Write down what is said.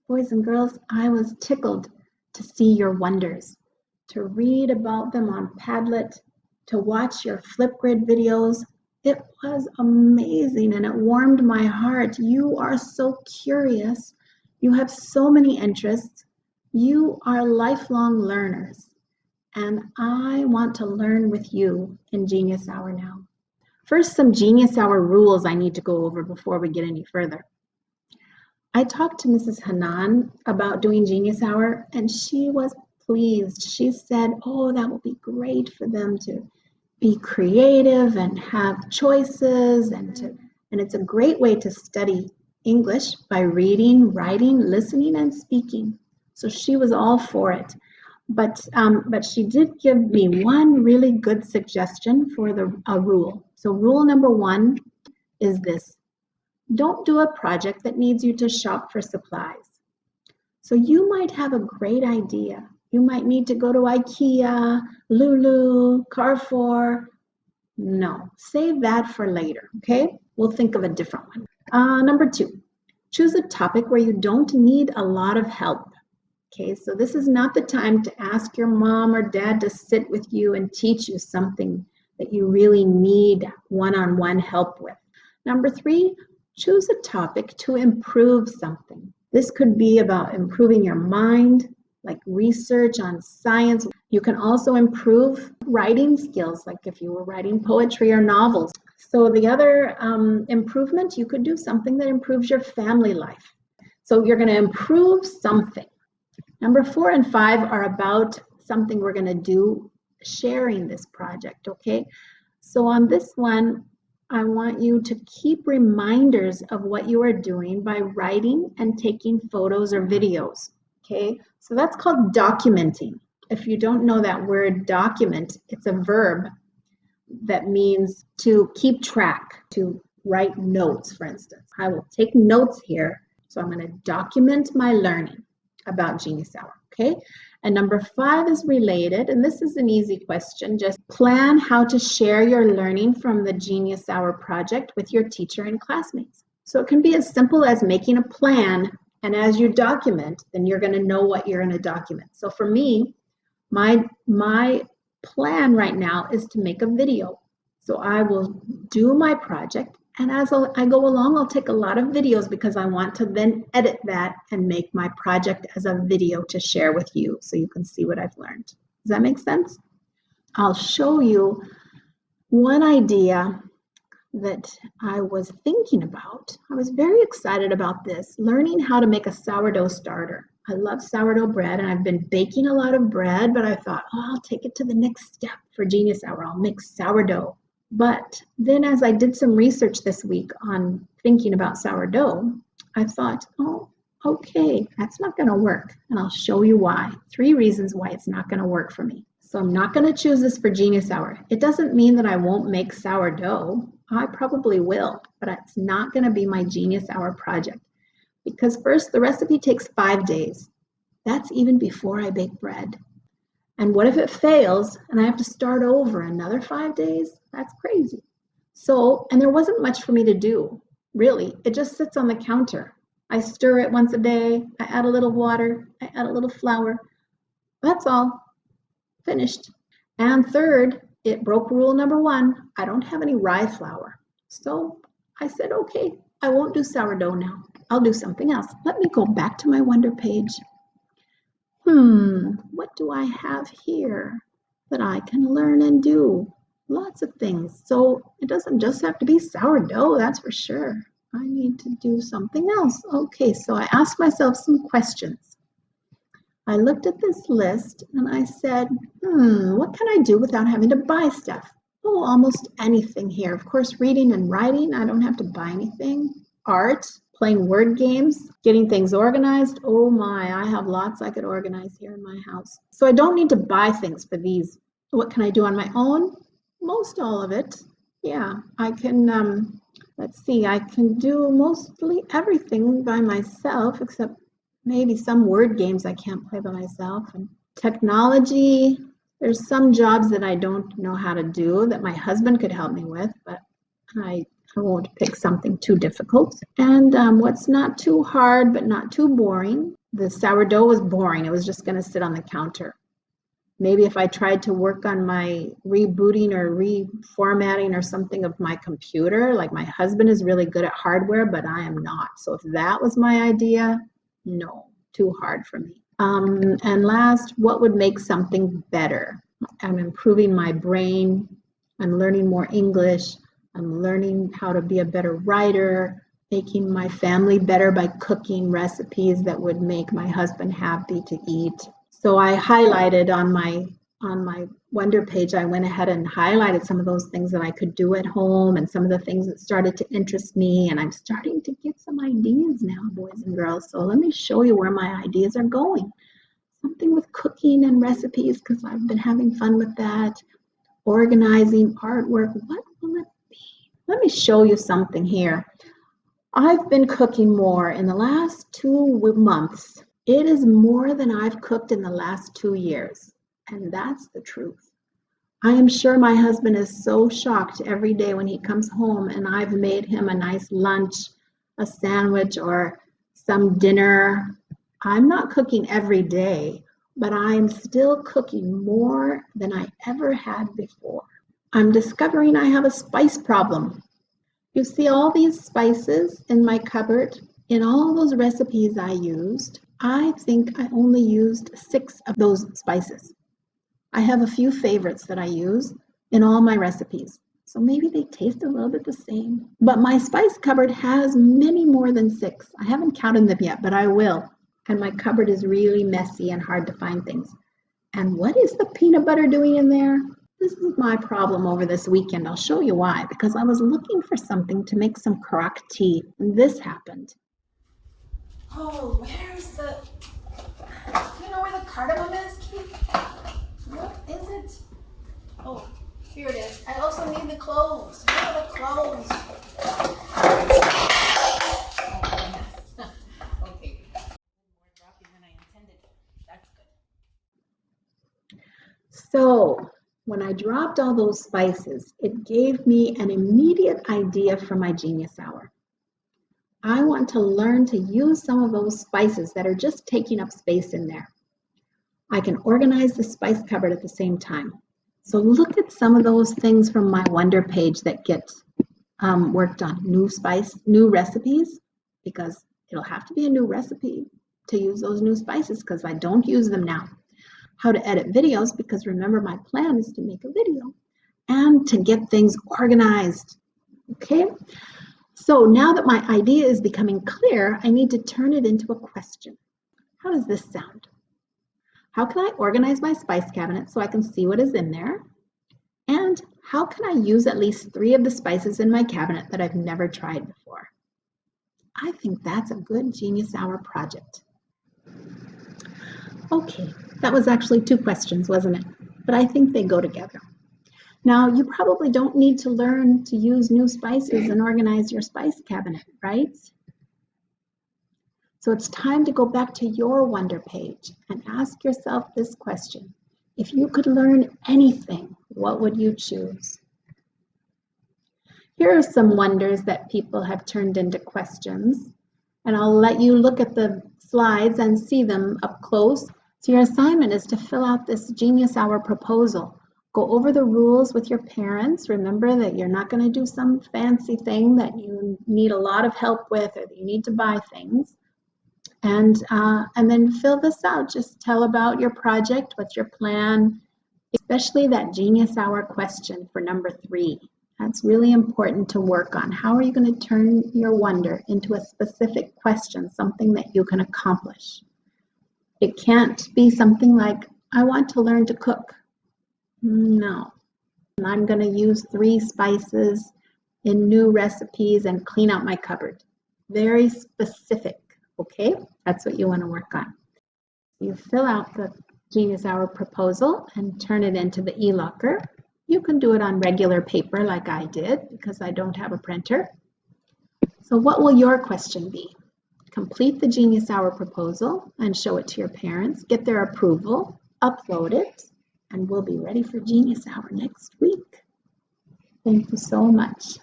Boys and girls, I was tickled to see your wonders, to read about them on Padlet, to watch your Flipgrid videos. It was amazing and it warmed my heart. You are so curious. You have so many interests. You are lifelong learners. And I want to learn with you in Genius Hour now. First, some Genius Hour rules I need to go over before we get any further. I talked to Mrs. Hanan about doing Genius Hour, and she was pleased. She said, oh, that will be great for them to be creative and have choices, and it's a great way to study English by reading, writing, listening, and speaking. So she was all for it. But she did give me one really good suggestion for a rule. So rule number 1 is this. Don't do a project that needs you to shop for supplies. So you might have a great idea. You might need to go to IKEA, Lulu, Carrefour. No, save that for later, okay? We'll think of a different one. Number 2, choose a topic where you don't need a lot of help. Okay, so this is not the time to ask your mom or dad to sit with you and teach you something that you really need one-on-one help with. Number 3, choose a topic to improve something. This could be about improving your mind, like research on science. You can also improve writing skills, like if you were writing poetry or novels. So the other improvement, you could do something that improves your family life. So you're going to improve something. Number 4 and 5 are about something we're going to do, sharing this project, okay? So on this one, I want you to keep reminders of what you are doing by writing and taking photos or videos, okay? So that's called documenting. If you don't know that word document, it's a verb that means to keep track, to write notes, for instance. I will take notes here, so I'm going to document my learning about Genius Hour, okay? And number 5 is related, and this is an easy question. Just plan how to share your learning from the Genius Hour project with your teacher and classmates. So it can be as simple as making a plan, and as you document, then you're going to know what you're going to document. So for me, my plan right now is to make a video. So I will do my project, and as I go along, I'll take a lot of videos because I want to then edit that and make my project as a video to share with you so you can see what I've learned. Does that make sense? I'll show you one idea that I was thinking about. I was very excited about this, learning how to make a sourdough starter. I love sourdough bread, and I've been baking a lot of bread, but I thought, oh, I'll take it to the next step for Genius Hour. I'll make sourdough. But then as I did some research this week on thinking about sourdough, I thought, oh, okay, that's not going to work. And I'll show you why. 3 reasons why it's not going to work for me. So I'm not going to choose this for Genius Hour. It doesn't mean that I won't make sourdough. I probably will, but it's not going to be my Genius Hour project. Because first, the recipe takes 5 days. That's even before I bake bread. And what if it fails and I have to start over another 5 days? That's crazy. So, and there wasn't much for me to do, really. It just sits on the counter. I stir it once a day. I add a little water. I add a little flour. That's all. Finished. And third, it broke rule number 1. I don't have any rye flour. So I said, okay, I won't do sourdough now. I'll do something else. Let me go back to my Wonder page. What do I have here that I can learn and do? Lots of things. So it doesn't just have to be sourdough, that's for sure. I need to do something else. Okay, so I asked myself some questions. I looked at this list and I said, what can I do without having to buy stuff? Oh, almost anything here. Of course, reading and writing, I don't have to buy anything. Art, playing word games, getting things organized. Oh my, I have lots I could organize here in my house. So I don't need to buy things for these. What can I do on my own? Most all of it. Yeah, I can, let's see, I can do mostly everything by myself, except maybe some word games I can't play by myself. And technology, there's some jobs that I don't know how to do that my husband could help me with, but I I won't pick something too difficult. And what's not too hard but not too boring. The sourdough was boring. It was just going to sit on the counter. Maybe if I tried to work on my rebooting or reformatting or something of my computer, like my husband is really good at hardware, but I am not. So if that was my idea, no, too hard for me. And last, what would make something better? I'm improving my brain. I'm learning more English. I'm learning how to be a better writer, making my family better by cooking recipes that would make my husband happy to eat. So I highlighted on my Wonder page, I went ahead and highlighted some of those things that I could do at home and some of the things that started to interest me. And I'm starting to get some ideas now, boys and girls. So let me show you where my ideas are going. Something with cooking and recipes, because I've been having fun with that. Organizing, artwork, what will it be? Let me show you something here. I've been cooking more in the last 2 months. It is more than I've cooked in the last 2 years, and that's the truth. I am sure my husband is so shocked every day when he comes home and I've made him a nice lunch, a sandwich, or some dinner. I'm not cooking every day, but I'm still cooking more than I ever had before. I'm discovering I have a spice problem. You see all these spices in my cupboard? In all those recipes I used, I think I only used 6 of those spices. I have a few favorites that I use in all my recipes, so maybe they taste a little bit the same. But my spice cupboard has many more than 6. I haven't counted them yet, but I will. And my cupboard is really messy and hard to find things. And what is the peanut butter doing in there? This is my problem over this weekend. I'll show you why. Because I was looking for something to make some crock tea, and this happened. Oh, where's the... You know where the cardamom is, Keith? What is it? Oh, here it is. I also need the cloves. Where are the cloves? Okay. More dropping than I intended. That's good. So when I dropped all those spices, it gave me an immediate idea for my Genius Hour. I want to learn to use some of those spices that are just taking up space in there. I can organize the spice cupboard at the same time. So look at some of those things from my Wonder page that get worked on. New recipes, because it'll have to be a new recipe to use those new spices because I don't use them now. How to edit videos, because remember my plan is to make a video, and to get things organized. Okay, so now that my idea is becoming clear, I need to turn it into a question. How does this sound? How can I organize my spice cabinet so I can see what is in there? And how can I use at least 3 of the spices in my cabinet that I've never tried before? I think that's a good Genius Hour project. Okay, that was actually 2 questions, wasn't it? But I think they go together. Now, you probably don't need to learn to use new spices and organize your spice cabinet, right? So it's time to go back to your Wonder page and ask yourself this question. If you could learn anything, what would you choose? Here are some wonders that people have turned into questions, and I'll let you look at the slides and see them up close. So your assignment is to fill out this Genius Hour proposal. Go over the rules with your parents. Remember that you're not going to do some fancy thing that you need a lot of help with or that you need to buy things. And then fill this out. Just tell about your project, what's your plan, especially that Genius Hour question for number 3. That's really important to work on. How are you going to turn your wonder into a specific question, something that you can accomplish? It can't be something like, I want to learn to cook. No. I'm going to use 3 spices in new recipes and clean out my cupboard. Very specific, okay? That's what you want to work on. You fill out the Genius Hour proposal and turn it into the e-locker. You can do it on regular paper like I did because I don't have a printer. So what will your question be? Complete the Genius Hour proposal and show it to your parents, get their approval, upload it, and we'll be ready for Genius Hour next week. Thank you so much.